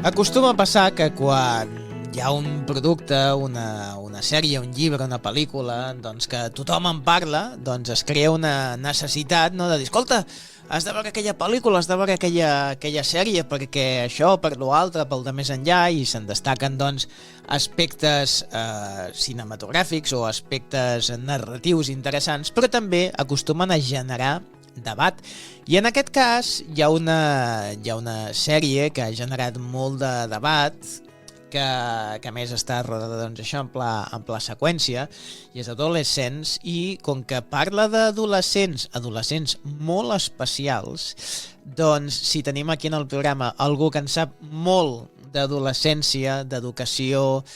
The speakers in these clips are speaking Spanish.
Acostuma a passar que quan hi ha un producte, una sèrie, un llibre, una pel·lícula, doncs que tothom en parla, doncs es crea una necessitat, no?, de dir, escolta, has de veure aquella pel·lícula, has de veure aquella sèrie, perquè això, per l'altre, pel de més enllà, i se'n destaquen, doncs, aspectes cinematogràfics o aspectes narratius interessants, però també acostumen a generar debat. I en aquest cas hi ha una sèrie que ha generat molt de debat, que a més està rodada, doncs, això en pla seqüència, i és Adolescents, i com que parla d'adolescents molt especials, doncs si tenim aquí en el programa algú que en sap molt d'adolescència, d'educació,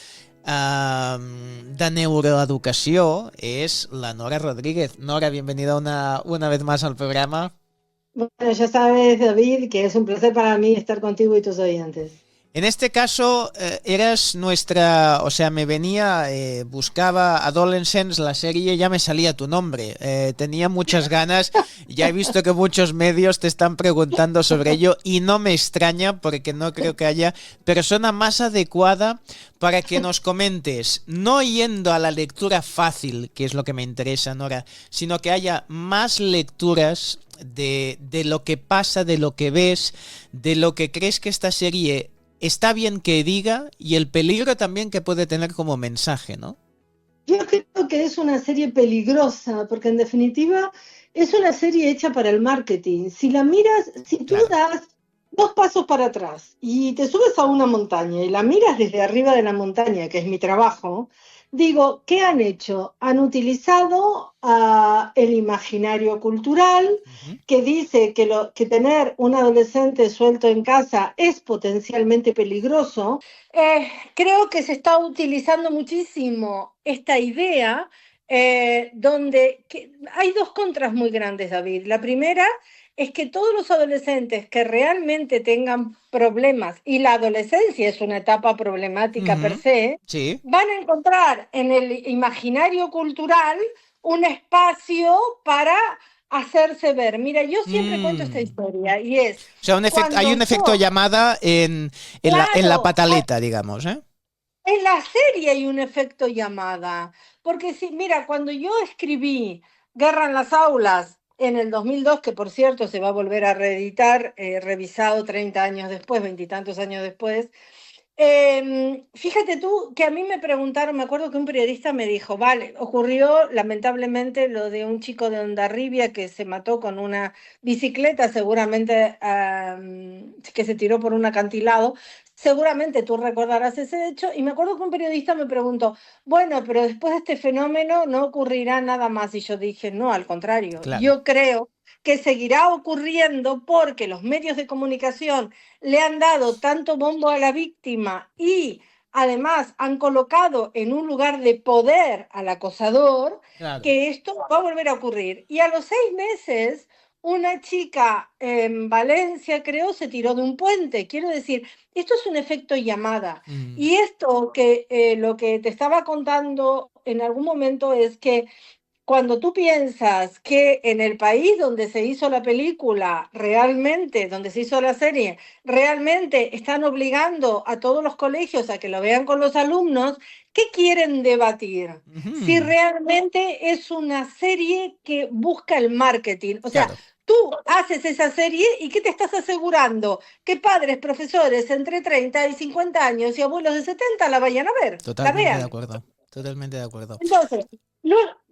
de neuroeducació, es la Nora Rodríguez. Nora, bienvenida una vez más al programa. Bueno, ya sabes, David, que es un placer para mí estar contigo y tus oyentes. En este caso, eras nuestra, o sea, me venía, buscaba Adolescents, la serie, ya me salía tu nombre. Tenía muchas ganas, ya he visto que muchos medios te están preguntando sobre ello y no me extraña porque no creo que haya persona más adecuada para que nos comentes, no yendo a la lectura fácil, que es lo que me interesa, Nora, sino que haya más lecturas de lo que pasa, de lo que ves, de lo que crees que esta serie está bien que diga y el peligro también que puede tener como mensaje, ¿no? Yo creo que es una serie peligrosa, porque en definitiva es una serie hecha para el marketing. Si la miras, si tú das 2 pasos para atrás y te subes a una montaña y la miras desde arriba de la montaña, que es mi trabajo, digo, ¿qué han hecho? Han utilizado el imaginario cultural, que dice que tener un adolescente suelto en casa es potencialmente peligroso. Creo que se está utilizando muchísimo esta idea, donde hay 2 contras muy grandes, David. La primera es que todos los adolescentes que realmente tengan problemas, y la adolescencia es una etapa problemática per se, sí, van a encontrar en el imaginario cultural un espacio para hacerse ver. Mira, yo siempre cuento esta historia y es... O sea, hay un efecto llamada en la pataleta, digamos, ¿eh? En la serie hay un efecto llamada, porque mira, cuando yo escribí Guerra en las aulas en el 2002, que por cierto se va a volver a reeditar, revisado 30 años después, 20 y tantos años después, fíjate tú que a mí me preguntaron, me acuerdo que un periodista me dijo, vale, ocurrió lamentablemente lo de un chico de Hondarribia que se mató con una bicicleta, seguramente que se tiró por un acantilado. Seguramente tú recordarás ese hecho, y me acuerdo que un periodista me preguntó, bueno, pero después de este fenómeno no ocurrirá nada más, y yo dije, no, al contrario, Claro. Yo creo que seguirá ocurriendo porque los medios de comunicación le han dado tanto bombo a la víctima y además han colocado en un lugar de poder al acosador, Claro. que esto va a volver a ocurrir. Y a los 6 meses, una chica en Valencia, creo, se tiró de un puente. Quiero decir, esto es un efecto llamada. Y esto que lo que te estaba contando en algún momento es que cuando tú piensas que en el país donde se hizo la película, realmente, donde se hizo la serie, realmente están obligando a todos los colegios a que lo vean con los alumnos, ¿qué quieren debatir? Si realmente es una serie que busca el marketing. O sea, tú haces esa serie y ¿qué te estás asegurando? Que padres, profesores entre 30 y 50 años y abuelos de 70 la vayan a ver, Totalmente la vean. de acuerdo. Totalmente de acuerdo. Entonces,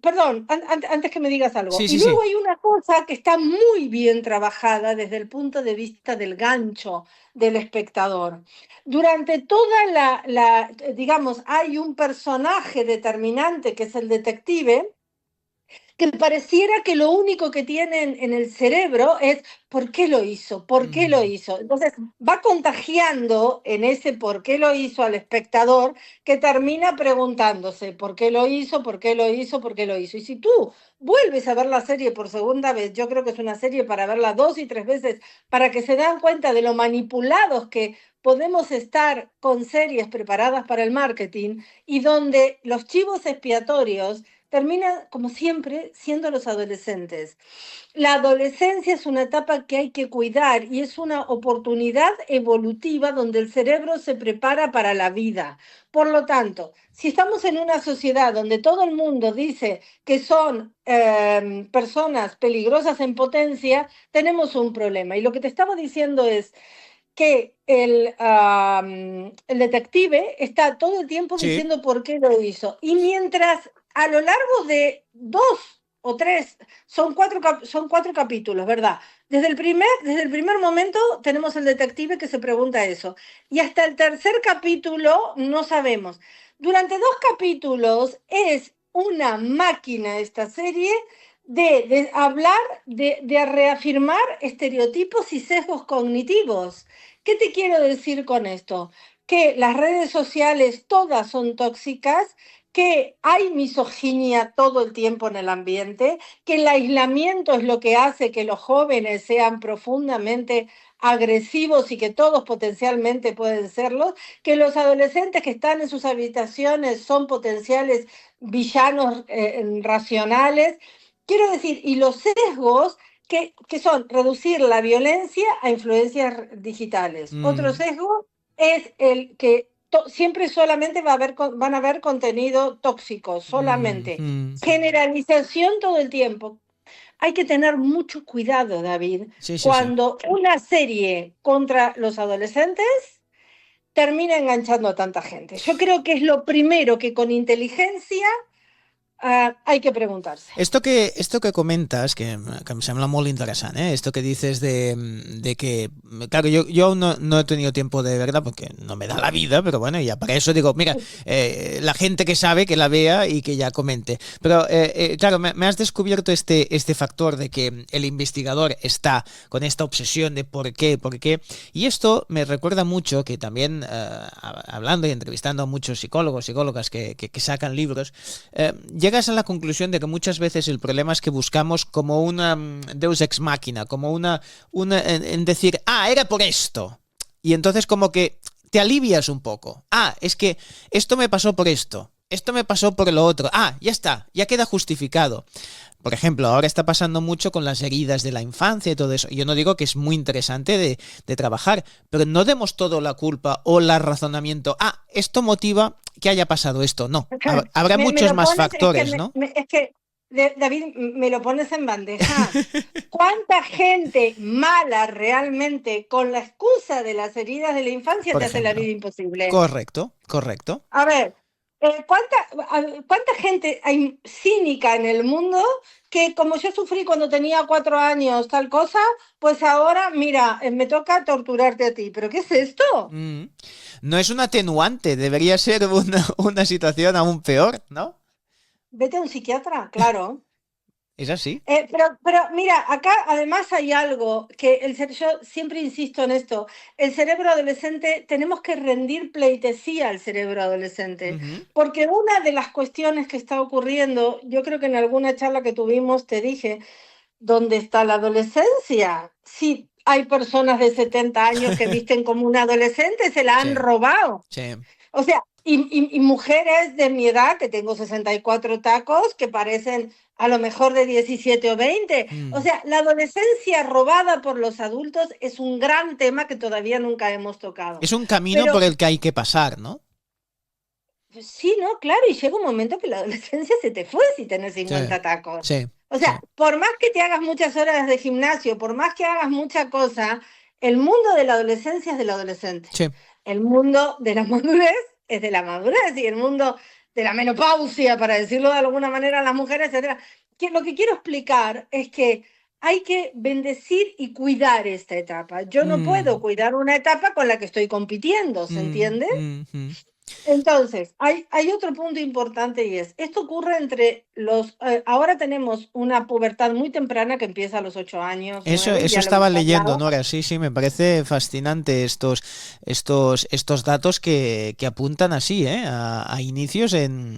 perdón, antes que me digas algo. Sí, y sí, luego sí. hay una cosa que está muy bien trabajada desde el punto de vista del gancho del espectador. Durante toda digamos, hay un personaje determinante que es el detective, que pareciera que lo único que tienen en el cerebro es ¿por qué lo hizo? ¿Por qué lo hizo? Entonces va contagiando en ese por qué lo hizo al espectador, que termina preguntándose ¿por qué lo hizo? ¿Por qué lo hizo? ¿Por qué lo hizo? Y si tú vuelves a ver la serie por segunda vez, yo creo que es una serie para verla 2 y 3 veces, para que se dan cuenta de lo manipulados que podemos estar con series preparadas para el marketing y donde los chivos expiatorios terminan, como siempre, siendo los adolescentes. La adolescencia es una etapa que hay que cuidar y es una oportunidad evolutiva donde el cerebro se prepara para la vida. Por lo tanto, si estamos en una sociedad donde todo el mundo dice que son personas peligrosas en potencia, tenemos un problema. Y lo que te estaba diciendo es que el detective está todo el tiempo Sí. diciendo por qué lo hizo. Y mientras a lo largo de 2 o 3, son cuatro capítulos, ¿verdad? Desde el primer momento tenemos el detective que se pregunta eso. Y hasta el tercer capítulo no sabemos. Durante 2 capítulos es una máquina esta serie de hablar, de reafirmar estereotipos y sesgos cognitivos. ¿Qué te quiero decir con esto? Que las redes sociales todas son tóxicas, que hay misoginia todo el tiempo en el ambiente, que el aislamiento es lo que hace que los jóvenes sean profundamente agresivos y que todos potencialmente pueden serlos, que los adolescentes que están en sus habitaciones son potenciales villanos racionales. Quiero decir, y los sesgos que son reducir la violencia a influencias digitales. Otro Mm, sesgo es el que siempre solamente van a haber contenido tóxico, mm, solamente. mm. Generalización todo el tiempo. Hay que tener mucho cuidado, David, Sí, sí, sí. cuando una serie contra los adolescentes termina enganchando a tanta gente. Yo creo que es lo primero que con inteligencia hay que preguntarse. Esto que comentas, que em sembla molt interessant, esto que dices de que, claro, yo aún no he tenido tiempo de verla porque no me da la vida, pero bueno, ya para eso digo, mira, la gente que sabe que la vea y que ya comente. Pero claro, me has descubierto este factor de que el investigador está con esta obsesión de por qué, y esto me recuerda mucho que también, hablando y entrevistando a muchos psicólogos, psicólogas que sacan libros, llegas a la conclusión de que muchas veces el problema es que buscamos como una deus ex machina, como en decir, era por esto. Y entonces como que te alivias un poco. Es que esto me pasó por esto. Esto me pasó por lo otro. Ya está, ya queda justificado. Por ejemplo, ahora está pasando mucho con las heridas de la infancia y todo eso. Yo no digo que es muy interesante de trabajar, pero no demos todo la culpa o el razonamiento. Esto motiva que haya pasado esto. No, habrá Me muchos lo más pones, factores, ¿no? es que, David, me lo pones en bandeja. ¿Cuánta gente mala realmente, con la excusa de las heridas de la infancia, Por te hace la vida ejemplo. imposible? Correcto, correcto. A ver, ¿cuánta gente hay cínica en el mundo que, como yo sufrí cuando tenía 4 años tal cosa, pues ahora, mira, me toca torturarte a ti? ¿Pero qué es esto? Mm. No es un atenuante, debería ser una situación aún peor, ¿no? Vete a un psiquiatra, claro. ¿Es así? Pero mira, acá además hay algo que yo siempre insisto en esto. El cerebro adolescente, tenemos que rendir pleitesía al cerebro adolescente, Ujú. porque una de las cuestiones que está ocurriendo, yo creo que en alguna charla que tuvimos te dije, ¿dónde está la adolescencia? Sí, hay personas de 70 años que visten como un adolescente, se la han Sí, robado. sí. O sea, y mujeres de mi edad, que tengo 64 tacos, que parecen a lo mejor de 17 o 20. O Mm. sea, la adolescencia robada por los adultos es un gran tema que todavía nunca hemos tocado. Es un camino por Pero el que hay que pasar, ¿no? sí, ¿no? Claro, y llega un momento que la adolescencia se te fue si tenés Sí, 50 tacos. sí, O sí, sea, por más que te hagas muchas horas de gimnasio, por más que hagas mucha cosa, el mundo de la adolescencia es del adolescente. sí. El mundo de la madurez es de la madurez y el mundo de la menopausia, para decirlo de alguna manera, las mujeres, etcétera. Lo que quiero explicar es que hay que bendecir y cuidar esta etapa. Yo no puedo Mm, cuidar una etapa con la que estoy compitiendo, ¿se mm, entiende? mm, mm. Entonces, hay otro punto importante y esto ocurre ahora tenemos una pubertad muy temprana que empieza a los 8 años, nueve, Eso ya lo hemos estaba leyendo, hablado. Nora. Sí, sí, me parece fascinante estos datos que apuntan así, a inicios en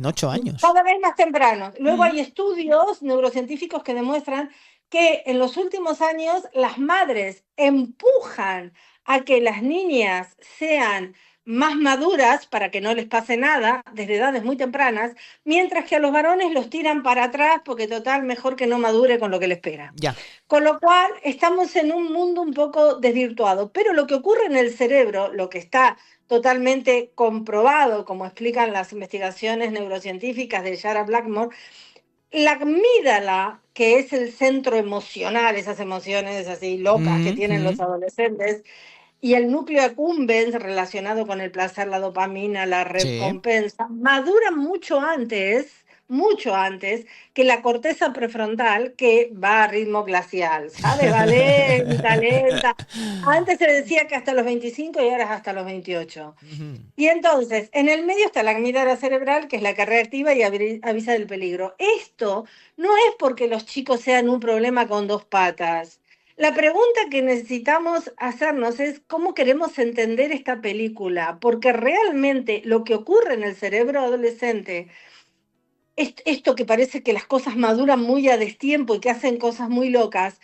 8 años. Cada vez más temprano. Luego Mm. hay estudios neurocientíficos que demuestran que en los últimos años las madres empujan a que las niñas sean más maduras para que no les pase nada desde edades muy tempranas, mientras que a los varones los tiran para atrás porque total, mejor que no madure con lo que le espera. Ya. Con lo cual, estamos en un mundo un poco desvirtuado. Pero lo que ocurre en el cerebro, lo que está totalmente comprobado, como explican las investigaciones neurocientíficas de Sarah Blackmore, la amígdala, que es el centro emocional, esas emociones así locas que tienen los adolescentes, y el núcleo accumbens relacionado con el placer, la dopamina, la recompensa, maduran mucho antes que la corteza prefrontal, que va a ritmo glacial, ¿sabes? Va lenta, lenta. Antes se decía que hasta los 25 y ahora es hasta los 28. Y entonces, en el medio está la amígdala cerebral, que es la que reactiva y avisa del peligro. Esto no es porque los chicos sean un problema con dos patas. La pregunta que necesitamos hacernos es cómo queremos entender esta película, porque realmente lo que ocurre en el cerebro adolescente, esto que parece que las cosas maduran muy a destiempo y que hacen cosas muy locas,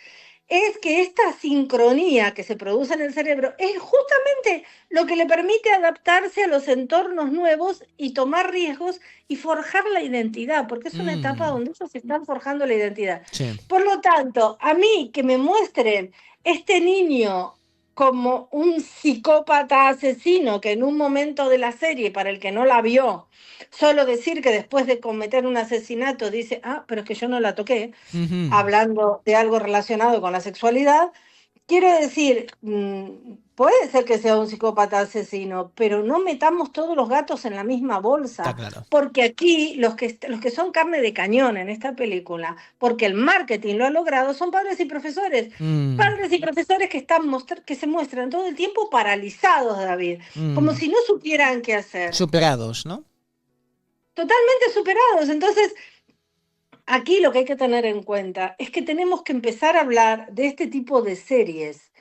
es que esta sincronía que se produce en el cerebro es justamente lo que le permite adaptarse a los entornos nuevos y tomar riesgos y forjar la identidad, porque es una etapa donde ellos están forjando la identidad. Sí. Por lo tanto, a mí que me muestren este niño como un psicópata asesino que en un momento de la serie, para el que no la vio, solo decir que después de cometer un asesinato dice, pero es que yo no la toqué, hablando de algo relacionado con la sexualidad, quiero decir, puede ser que sea un psicópata asesino, pero no metamos todos los gatos en la misma bolsa, claro. Porque aquí los que son carne de cañón en esta película, porque el marketing lo ha logrado, son padres y profesores. Padres y profesores que se muestran todo el tiempo paralizados, David, como si no supieran qué hacer. Superados, ¿no? Totalmente superados. Entonces, aquí lo que hay que tener en cuenta es que tenemos que empezar a hablar de este tipo de series.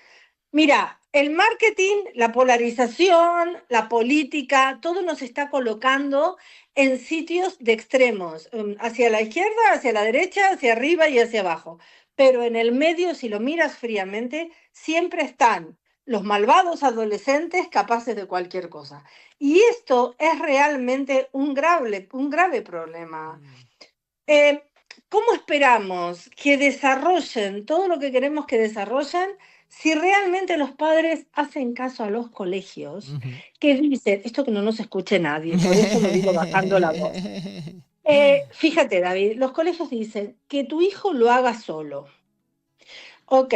Mira, el marketing, la polarización, la política, todo nos está colocando en sitios de extremos, hacia la izquierda, hacia la derecha, hacia arriba y hacia abajo. Pero en el medio, si lo miras fríamente, siempre están los malvados adolescentes capaces de cualquier cosa. Y esto es realmente un grave problema. ¿Cómo esperamos que desarrollen todo lo que queremos que desarrollen si realmente los padres hacen caso a los colegios que dicen, esto que no nos escuche nadie, por eso lo digo bajando la voz? Fíjate, David, los colegios dicen que tu hijo lo haga solo. Ok.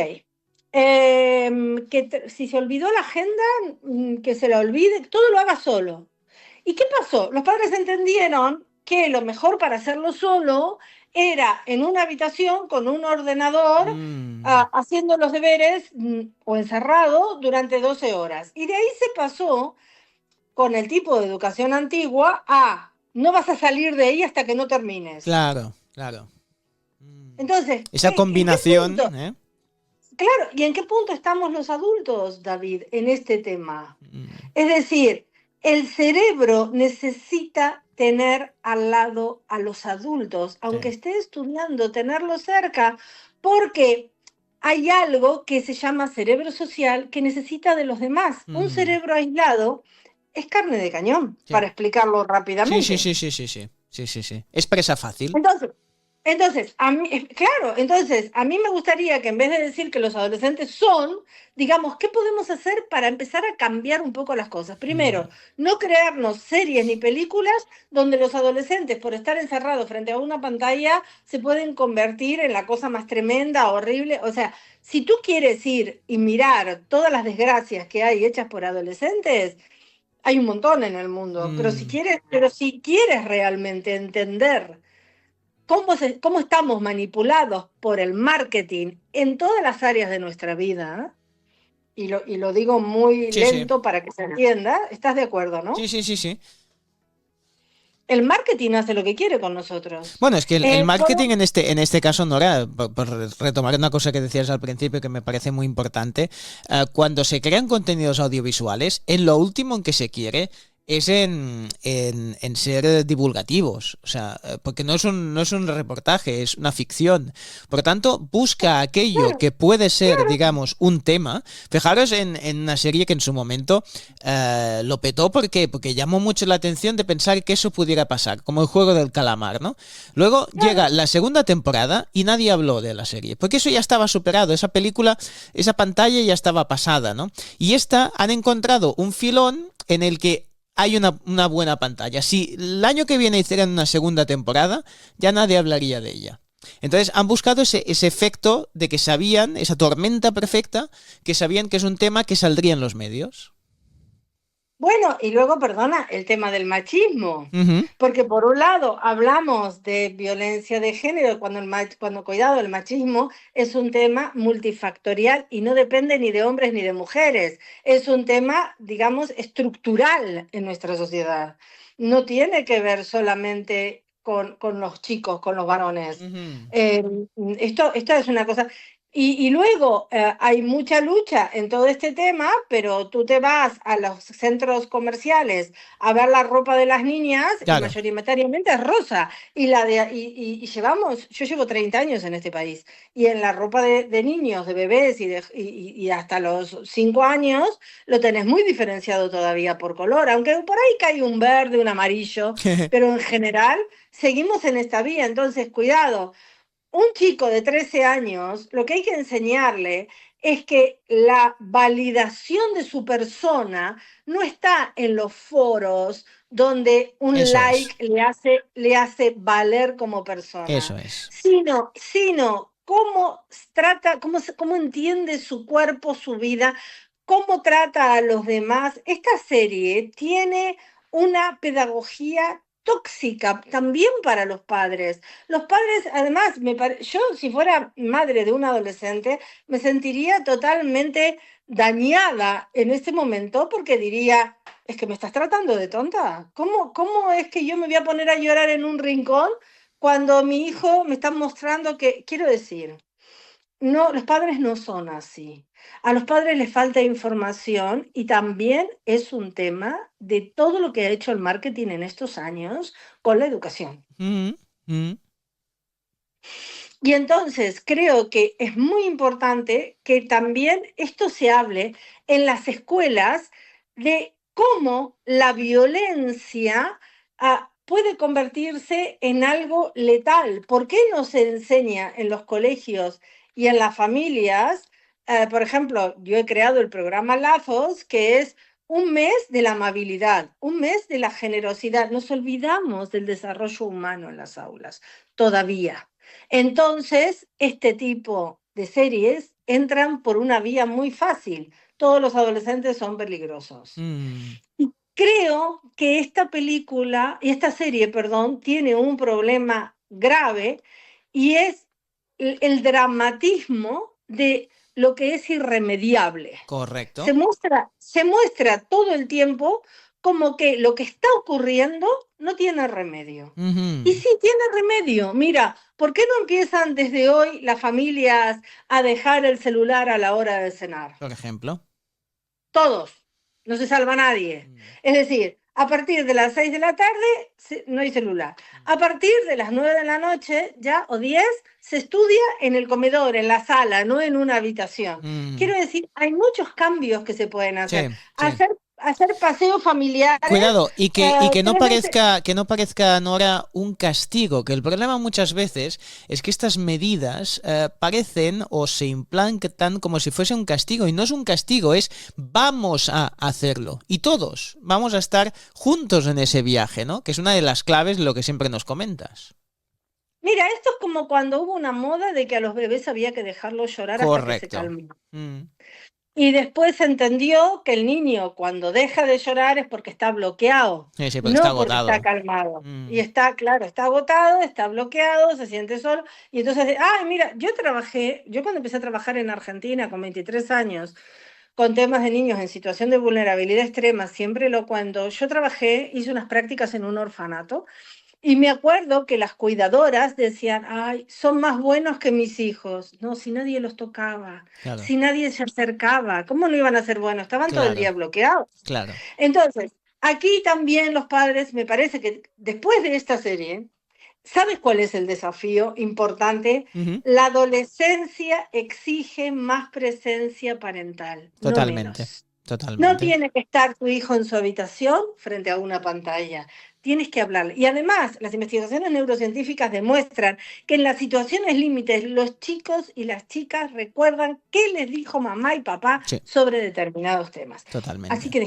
Si se olvidó la agenda, que se la olvide, todo lo haga solo. ¿Y qué pasó? Los padres entendieron que lo mejor para hacerlo solo era en una habitación con un ordenador haciendo los deberes o encerrado durante 12 horas. Y de ahí se pasó con el tipo de educación antigua a no vas a salir de ahí hasta que no termines. Claro. Entonces, esa combinación, Claro, ¿y en qué punto estamos los adultos, David, en este tema? Es decir, el cerebro necesita tener al lado a los adultos, aunque esté estudiando, tenerlo cerca, porque hay algo que se llama cerebro social que necesita de los demás. Un cerebro aislado es carne de cañón, para explicarlo rápidamente. Sí. Es presa fácil. Entonces, a mí me gustaría que en vez de decir que los adolescentes son, digamos, ¿qué podemos hacer para empezar a cambiar un poco las cosas? Primero, no crearnos series ni películas donde los adolescentes, por estar encerrados frente a una pantalla, se pueden convertir en la cosa más tremenda, horrible. O sea, si tú quieres ir y mirar todas las desgracias que hay hechas por adolescentes, hay un montón en el mundo. Pero si quieres realmente entender cómo estamos manipulados por el marketing en todas las áreas de nuestra vida, y lo digo muy lento para que se entienda, ¿estás de acuerdo, no? Sí. El marketing hace lo que quiere con nosotros. Bueno, es que el marketing en este caso, Nora, por retomar una cosa que decías al principio que me parece muy importante, cuando se crean contenidos audiovisuales, en lo último en que se quiere es en ser divulgativos, o sea, porque no es un reportaje, es una ficción. Por lo tanto, busca aquello Claro, que puede ser, claro, digamos, un tema. Fijaros en una serie que en su momento lo petó, ¿por qué? Porque llamó mucho la atención de pensar que eso pudiera pasar, como el juego del calamar, ¿no? Luego llega claro. la segunda temporada y nadie habló de la serie, porque eso ya estaba superado, esa película, esa pantalla ya estaba pasada, ¿no? Y esta han encontrado un filón en el que hay una buena pantalla. Si el año que viene hicieran una segunda temporada, ya nadie hablaría de ella. Entonces han buscado ese efecto de que sabían, esa tormenta perfecta, que sabían que es un tema que saldría en los medios. Bueno, y luego, perdona, el tema del machismo, Uh -huh. porque por un lado hablamos de violencia de género, cuando cuidado, el machismo es un tema multifactorial y no depende ni de hombres ni de mujeres, es un tema, digamos, estructural en nuestra sociedad. No tiene que ver solamente con los chicos, con los varones. Uh -huh. Eh, esto es una cosa. Y luego hay mucha lucha en todo este tema, pero tú te vas a los centros comerciales a ver la ropa de las niñas y Claro. mayoritariamente es rosa. Y llevamos, yo llevo 30 años en este país y en la ropa de niños, de bebés y hasta los 5 años lo tenés muy diferenciado todavía por color, aunque por ahí cae un verde, un amarillo, pero en general seguimos en esta vía. Entonces, cuidado, un chico de 13 años, lo que hay que enseñarle es que la validación de su persona no está en los foros donde un Eso es. like le hace valer como persona, Eso es. sino cómo trata, cómo entiende su cuerpo, su vida, cómo trata a los demás. Esta serie tiene una pedagogía tóxica también para los padres. Los padres, además, yo si fuera madre de un adolescente, me sentiría totalmente dañada en este momento porque diría, es que me estás tratando de tonta. ¿Cómo es que yo me voy a poner a llorar en un rincón cuando mi hijo me está mostrando que, quiero decir, no, los padres no son así. A los padres les falta información y también es un tema de todo lo que ha hecho el marketing en estos años con la educación. Uh -huh. Y entonces creo que es muy importante que también esto se hable en las escuelas de cómo la violencia puede convertirse en algo letal. ¿Por qué no se enseña en los colegios y en las familias? Por ejemplo, yo he creado el programa Lazos, que es un mes de la amabilidad, un mes de la generosidad. Nos olvidamos del desarrollo humano en las aulas, todavía. Entonces, este tipo de series entran por una vía muy fácil. Todos los adolescentes son peligrosos. Mm. Creo que esta película, y esta serie, perdón, tiene un problema grave y es el dramatismo de lo que es irremediable. Correcto. Se muestra todo el tiempo como que lo que está ocurriendo no tiene remedio. Uh -huh. Y sí tiene remedio. Mira, ¿por qué no empiezan desde hoy las familias a dejar el celular a la hora de cenar? Por ejemplo. Todos, no se salva nadie. Mm. Es decir, a partir de las 6 de la tarde no hay celular. A partir de las 9 de la noche ya o 10 se estudia en el comedor, en la sala, no en una habitación. Mm. Quiero decir, hay muchos cambios que se pueden hacer. Sí, sí. Hacer paseos familiares Cuidado, y 3 veces. que no parezca, Nora, un castigo, que el problema muchas veces es que estas medidas parecen o se implantan como si fuese un castigo, y no es un castigo, es vamos a hacerlo, y todos vamos a estar juntos en ese viaje, ¿no? Que es una de las claves de lo que siempre nos comentas. Mira, esto es como cuando hubo una moda de que a los bebés había que dejarlos llorar hasta que se Correcto. calmen. Mm. Y después se entendió que el niño cuando deja de llorar es porque está bloqueado, Sí, sí, porque está no porque está agotado. calmado. Mm. Y está, claro, está agotado, está bloqueado, se siente solo. Y entonces, ay, mira, yo cuando empecé a trabajar en Argentina con 23 años, con temas de niños en situación de vulnerabilidad extrema, siempre lo cuando yo trabajé, hice unas prácticas en un orfanato y me acuerdo que las cuidadoras decían, ay, son más buenos que mis hijos. No, si nadie los tocaba, Claro, si nadie se acercaba, ¿cómo no iban a ser buenos? Estaban todo el claro, día bloqueados. claro. Entonces, aquí también los padres, me parece que después de esta serie, ¿sabes cuál es el desafío importante? Ujú. La adolescencia exige más presencia parental, no Totalmente, menos. No totalmente. tiene que estar tu hijo en su habitación frente a una pantalla. Tienes que hablarle. Y además, las investigaciones neurocientíficas demuestran que en las situaciones límites los chicos y las chicas recuerdan qué les dijo mamá y papá Sí, sobre determinados temas. Así totalmente. que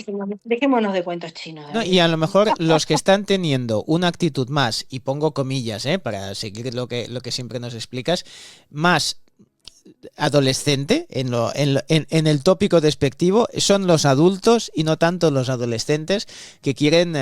dejémonos de cuentos chinos, No, y David. a lo mejor los que están teniendo una actitud más, y pongo comillas, para seguir lo que siempre nos explicas, más adolescente, en el tópico despectivo, son los adultos y no tanto los adolescentes que quieren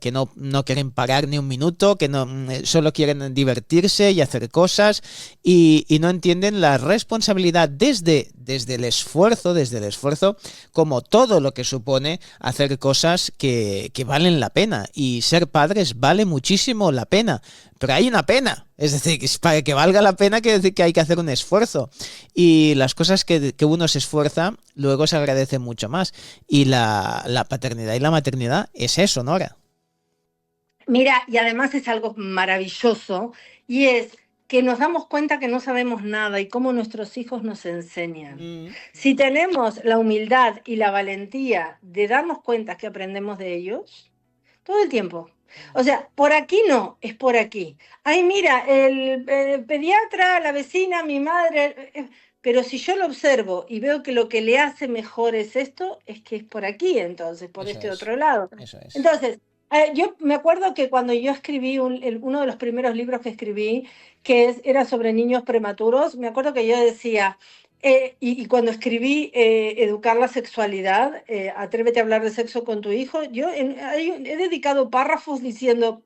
que no quieren parar ni un minuto, que no solo quieren divertirse y hacer cosas y no entienden la responsabilidad desde el esfuerzo, como todo lo que supone hacer cosas que valen la pena. Y ser padres vale muchísimo la pena. Pero hay una pena. Es decir, que para que valga la pena quiere decir que hay que hacer un esfuerzo. Y las cosas que uno se esfuerza, luego se agradecen mucho más. Y la paternidad y la maternidad es eso, Nora. Mira, y además es algo maravilloso, y es que nos damos cuenta que no sabemos nada y cómo nuestros hijos nos enseñan. Mm. Si tenemos la humildad y la valentía de darnos cuenta que aprendemos de ellos, todo el tiempo. O sea, por aquí no, es por aquí. Ay, mira, el pediatra, la vecina, mi madre, pero si yo lo observo y veo que lo que le hace mejor es esto, es que es por aquí, entonces, por Eso este es, otro lado. eso es. Entonces, yo me acuerdo que cuando yo escribí uno de los primeros libros que escribí, era sobre niños prematuros, me acuerdo que yo decía, y cuando escribí Educar la sexualidad, atrévete a hablar de sexo con tu hijo, he dedicado párrafos diciendo,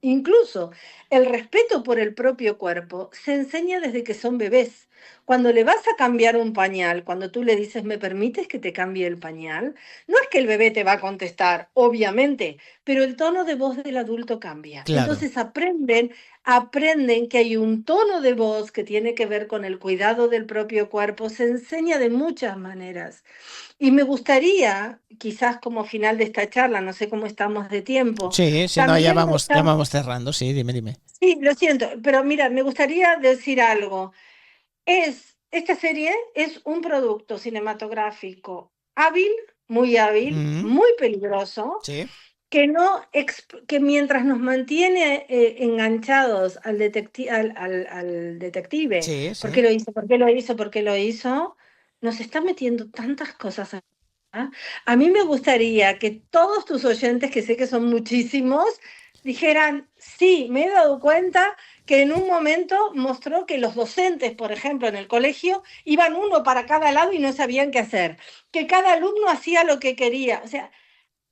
incluso el respeto por el propio cuerpo se enseña desde que son bebés. Cuando le vas a cambiar un pañal, cuando tú le dices, ¿me permites que te cambie el pañal? No es que el bebé te va a contestar, obviamente, pero el tono de voz del adulto cambia. Claro. Entonces aprenden que hay un tono de voz que tiene que ver con el cuidado del propio cuerpo. Se enseña de muchas maneras. Y me gustaría, quizás como final de esta charla, no sé cómo estamos de tiempo, Sí, sí, no, también ya dejar. vamos cerrando, sí, dime, dime. Sí, lo siento, pero mira, me gustaría decir algo. Esta serie es un producto cinematográfico hábil, Mm, muy peligroso, sí, que mientras nos mantiene enganchados al detective, sí, ¿por sí. qué lo hizo? ¿Por qué lo hizo? ¿Por qué lo hizo? Nos está metiendo tantas cosas. A mí me gustaría que todos tus oyentes, que sé que son muchísimos, dijeran, sí, me he dado cuenta que en un momento mostró que los docentes, por ejemplo, en el colegio, iban uno para cada lado y no sabían qué hacer, que cada alumno hacía lo que quería. O sea,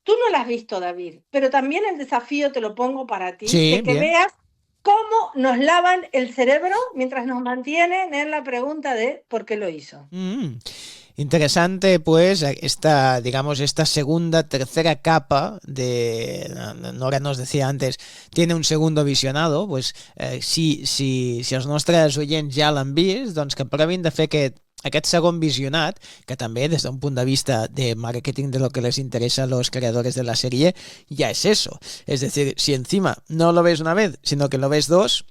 tú no la has visto, David, pero también el desafío te lo pongo para ti, Sí, de que bien. veas cómo nos lavan el cerebro mientras nos mantienen en la pregunta de por qué lo hizo. Mm. Interesante, pues, digamos, esta segunda, tercera capa Nora nos decía antes, tiene un segundo visionado, pues, si els nostres oients ja l'han vist, doncs que provin de fer aquest segon visionat, que també des d'un punt de vista de marketing de lo que les interesa a los creadores de la serie, ya es eso. Es decir, si encima no lo ves una vez, sino que lo ves dos,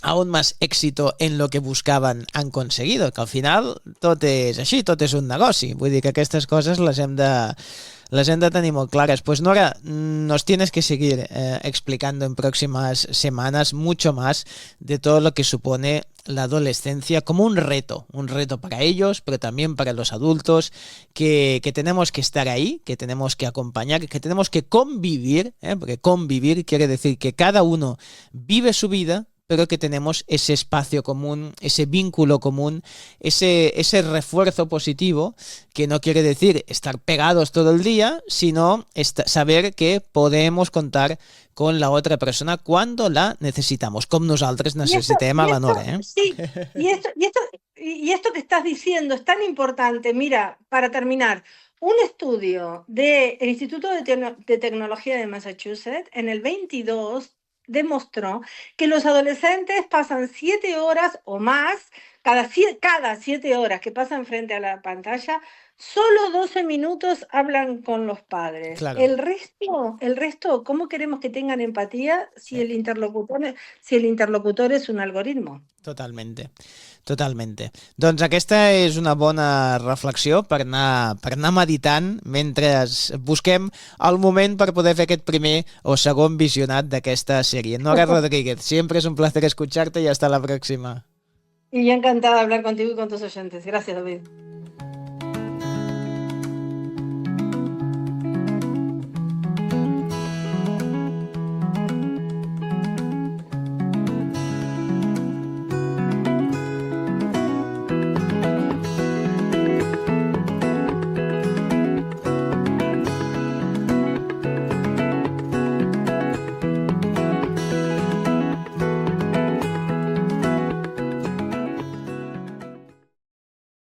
aún más éxito en lo que buscaven han conseguido, que al final tot és així, tot és un negoci. Vull dir que aquestes coses les hem de tener muy claras. Pues Nora, nos tienes que seguir explicando en próximas semanas mucho más de todo lo que supone la adolescencia como un reto para ellos, pero también para los adultos, que tenemos que estar ahí, que tenemos que acompañar, que tenemos que convivir, porque convivir quiere decir que cada uno vive su vida, pero que tenemos ese espacio común, ese vínculo común, ese refuerzo positivo, que no quiere decir estar pegados todo el día, sino saber que podemos contar con la otra persona cuando la necesitamos, com nosaltres Y esto, necessitem a y la esto, Nora. sí, y esto que estás diciendo es tan importante. Mira, para terminar, un estudio del Instituto de Tecnología de Massachusetts en el 22 demostró que los adolescentes pasan 7 horas o más, cada 7 horas que pasan frente a la pantalla, Solo 12 minutos hablan con los padres. Claro. El resto, ¿cómo queremos que tengan empatía si Sí. el interlocutor es un algoritmo? Totalmente. Doncs aquesta és una bona reflexió per anar meditant mentre busquem el moment per poder fer aquest primer o segon visionat d'aquesta sèrie. Nora Rodríguez, siempre es un placer escucharte y hasta la próxima. Y yo encantada de hablar contigo y con tus oyentes. Gracias, David.